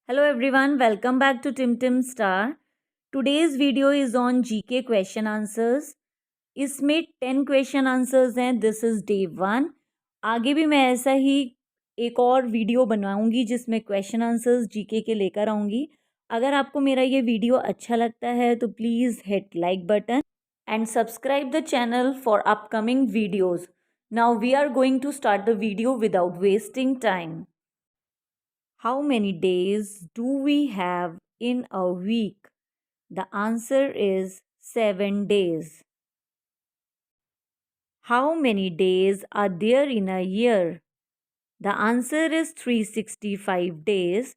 Hello everyone, welcome back to Timtimstar. Today's video is on GK question answers. इसमें 10 question answers हैं. This is day 1. आगे भी मैं ऐसा ही एक और वीडियो बनाऊंगी जिसमें क्वेश्चन आंसर्स जीके के लेकर आऊँगी. अगर आपको मेरा ये वीडियो अच्छा लगता है तो please hit like button and subscribe the channel for upcoming videos. Now we are going to start the video without wasting time. How many days do we have in a week? The answer is 7 days. How many days are there in a year? The answer is 365 days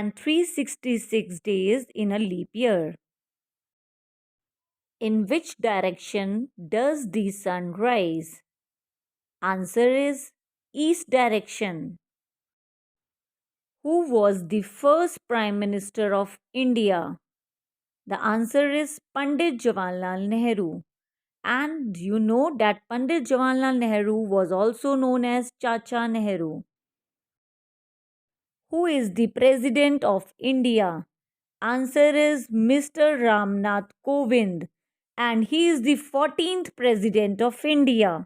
and 366 days in a leap year. In which direction does the sun rise? Answer is east direction. Who was the first Prime Minister of India? The answer is Pandit Jawaharlal Nehru. And you know that Pandit Jawaharlal Nehru was also known as Chacha Nehru. Who is the President of India? Answer is Mr. Ramnath Kovind. And he is the 14th President of India.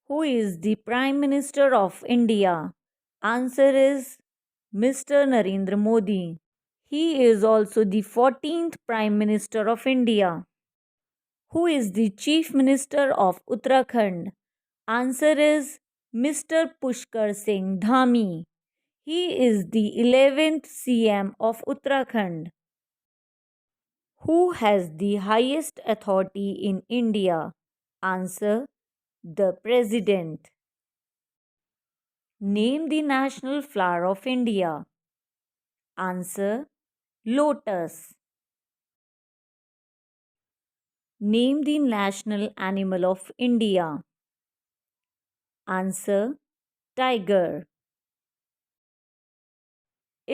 Who is the Prime Minister of India? Answer is Mr. Narendra Modi. He is also the 14th Prime Minister of India. Who is the Chief Minister of Uttarakhand? Answer is Mr. Pushkar Singh Dhami. He is the 11th CM of Uttarakhand. Who has the highest authority in India? Answer: the President. Name the national flower of India. Answer: lotus. Name the national animal of India. Answer: tiger.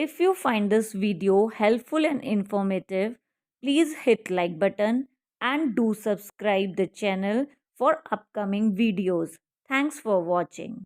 If you find this video helpful and informative, please hit like button and do subscribe the channel for upcoming videos. Thanks for watching.